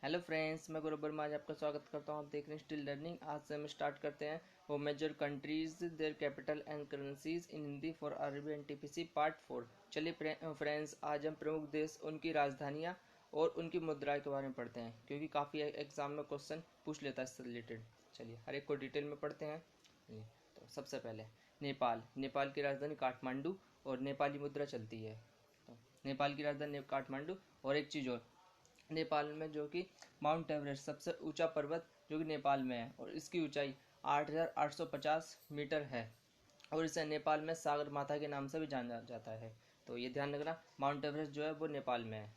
Hello friends, मैं गौरव वर्मा आज आपका स्वागत करता हूँ। आप देख रहे हैं स्टिल लर्निंग। आज से हम स्टार्ट करते हैं वो major countries their capital and currencies in Hindi for RB and TPC part 4। चलिए फ्रेंड्स, आज हम प्रमुख देश, उनकी राजधानियाँ और उनकी मुद्राएं के बारे में पढ़ते हैं, क्योंकि काफ़ी एग्जाम में क्वेश्चन पूछ लेता है इससे रिलेटेड। चलिए हर एक को डिटेल में पढ़ते हैं। तो सबसे पहले नेपाल। नेपाल की राजधानी काठमांडू और नेपाली मुद्रा चलती है। तो नेपाल की राजधानी काठमांडू। और एक चीज़ और, नेपाल में जो कि माउंट एवरेस्ट सबसे ऊंचा पर्वत जो कि नेपाल में है और इसकी ऊंचाई 8,850 मीटर है और इसे नेपाल में सागर माता के नाम से भी जाना जाता है। तो ये ध्यान रखना, माउंट एवरेस्ट जो है वो नेपाल में है।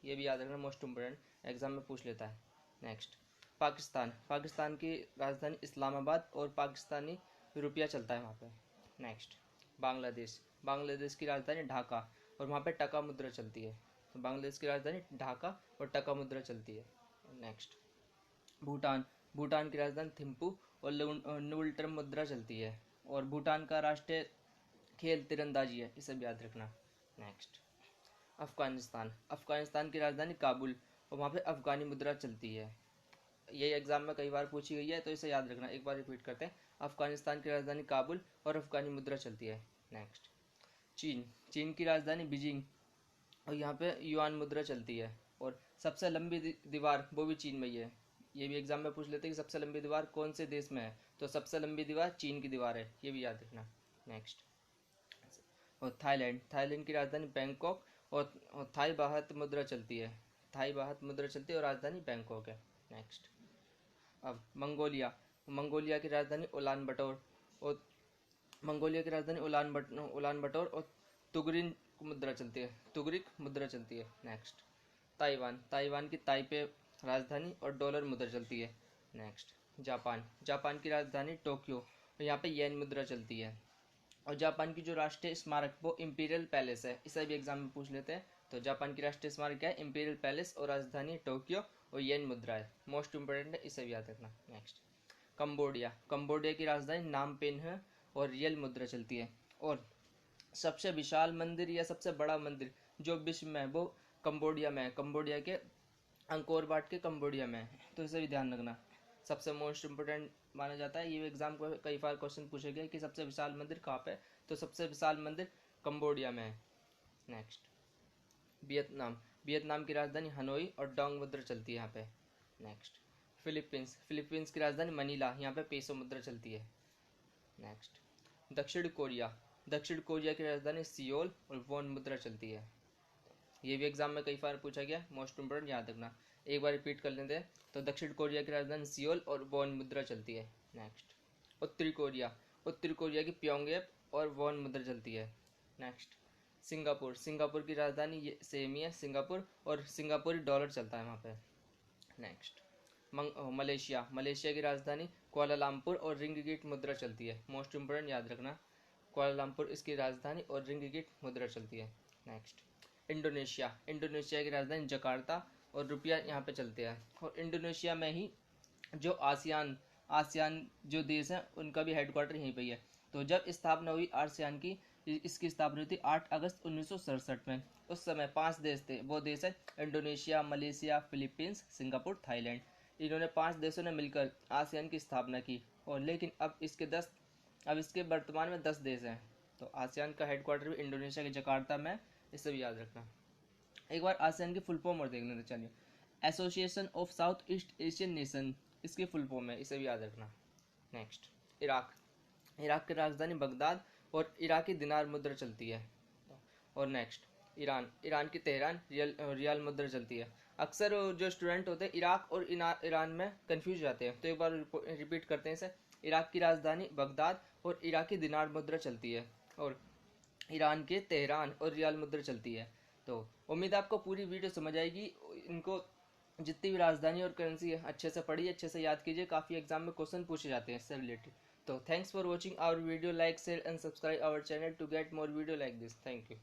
ये भी याद रखना, मोस्ट इम्पोर्टेंट एग्जाम में पूछ लेता है। नेक्स्ट, पाकिस्तान। पाकिस्तान की राजधानी इस्लामाबाद और पाकिस्तानी रुपया चलता है वहाँ पे। नेक्स्ट, बांग्लादेश। बांग्लादेश की राजधानी ढाका और वहाँ पे टका मुद्रा चलती है। तो बांग्लादेश की राजधानी ढाका और टका मुद्रा चलती है। नेक्स्ट, भूटान। भूटान की राजधानी थिम्पू और न्यूल्टर मुद्रा चलती है और भूटान का राष्ट्रीय खेल तीरंदाजी है, इसे भी याद रखना। नेक्स्ट, अफगानिस्तान। अफगानिस्तान की राजधानी काबुल और वहाँ पे अफगानी मुद्रा चलती है। ये एग्जाम में कई बार पूछी गई है, तो इसे याद रखना। एक बार रिपीट करते हैं, अफगानिस्तान की राजधानी काबुल और अफगानी मुद्रा चलती है। नेक्स्ट, चीन। चीन की राजधानी बीजिंग और यहाँ पे युआन मुद्रा चलती है और सबसे लंबी दीवार वो भी चीन में ही है। ये भी एग्जाम में पूछ लेते हैं कि सबसे लंबी दीवार कौन से देश में है, तो सबसे लंबी दीवार चीन की दीवार है, ये भी याद रखना। नेक्स्ट, और थाईलैंड। थाईलैंड की राजधानी बैंकॉक और थाई बाहत मुद्रा चलती है। थाई बाहत मुद्रा चलती है और राजधानी बैंकॉक है। नेक्स्ट, अब मंगोलिया। मंगोलिया की राजधानी उलान बटोर और मंगोलिया की राजधानी उलान बटोर और तुगरिन मुद्रा चलती है, तुगरिक मुद्रा चलती है। Next, Taiwan. ताइवान की ताइपे राजधानी और डॉलर मुद्रा चलती है। Next, Japan. जापान की राजधानी टोक्यो और यहाँ पे येन मुद्रा चलती है और जापान की जो राष्ट्रीय स्मारक वो इम्पीरियल पैलेस है, इसे भी एग्जाम में पूछ लेते हैं। तो जापान की राष्ट्रीय स्मारक क्या है? इम्पीरियल पैलेस और राजधानी टोक्यो और येन मुद्रा है, मोस्ट इंपोर्टेंट है, इसे भी याद रखना। Next, Cambodia. कंबोडिया की राजधानी नामपेन है और रियल मुद्रा चलती है और सबसे विशाल मंदिर या सबसे बड़ा मंदिर जो विश्व में है वो कंबोडिया में है। कंबोडिया के अंकोर वाट के कंबोडिया में है, तो इसे भी ध्यान रखना। सबसे मोस्ट इम्पोर्टेंट माना जाता है। ये एग्जाम को कई बार क्वेश्चन पूछे गए कि सबसे विशाल मंदिर कहाँ पे है, तो सबसे विशाल मंदिर कंबोडिया में है। Next, Vietnam. वियतनाम की राजधानी हनोई और डोंग मुद्रा चलती है यहाँ पे। Next, Philippines. फिलीपींस की राजधानी मनीला, यहाँ पे पेसो मुद्रा चलती है। नेक्स्ट, दक्षिण कोरिया। दक्षिण कोरिया की राजधानी सियोल और वॉन मुद्रा चलती है। ये भी एग्जाम में कई बार पूछा गया, मोस्ट इम्पोर्टेंट याद रखना। एक बार रिपीट कर लेते हैं। तो दक्षिण कोरिया की राजधानी सियोल और वॉन मुद्रा चलती है। नेक्स्ट, उत्तरी कोरिया। उत्तरी कोरिया की प्योंगयैंग और वॉन मुद्रा चलती है। Next, Singapore. सिंगापुर की राजधानी ये सेम ही है, सिंगापुर, और सिंगापुरी डॉलर चलता है वहाँ पे। Next, Malaysia. मलेशिया की राजधानी कुआलालंपुर और रिंगगिट मुद्रा चलती है, मोस्ट इम्पोर्टेंट याद रखना। कुआलालंपुर इसकी राजधानी और रिंगगिट मुद्रा चलती है। Next, Indonesia. इंडोनेशिया की राजधानी जकार्ता और रुपया यहाँ पे चलते हैं और इंडोनेशिया में ही जो आसियान आसियान जो देश हैं उनका भी हेडक्वार्टर यहीं पे ही है। तो जब स्थापना हुई आसियान की, इसकी स्थापना हुई थी 8 अगस्त 1967 में। उस समय 5 देश थे, वो देश है Indonesia, Malaysia, Philippines, Singapore, Thailand. इन्होंने 5 देशों ने मिलकर आसियान की स्थापना की और लेकिन अब इसके वर्तमान में 10 देश हैं। तो आसियान का हेडक्वार्टर भी इंडोनेशिया के जकार्ता में, इसे भी याद रखना। एक बार आसियान की फुल फॉर्म और देख लेते चलिए। Association of south east Asian nation, इसकी फुल फॉर्म है, इसे भी याद रखना। Next, Iraq. इराक की राजधानी बगदाद और इराकी दिनार मुद्रा चलती है। और नेक्स्ट, ईरान। ईरान की तेहरान रियाल मुद्रा चलती है। अक्सर जो स्टूडेंट होते हैं इराक और ईरान में कंफ्यूज जाते हैं, तो एक बार रिपीट करते हैं इसे। इराक की राजधानी बगदाद और इराकी दिनार मुद्रा चलती है और ईरान के तेहरान और रियाल मुद्रा चलती है। तो उम्मीद है आपको पूरी वीडियो समझ आएगी। इनको जितनी भी राजधानी और करेंसी है अच्छे से पढ़िए, अच्छे से याद कीजिए, काफ़ी एग्जाम में क्वेश्चन पूछे जाते हैं इससे रिलेटेड। तो thanks for watching our video, like share and subscribe our channel to get more video like this. Thank you.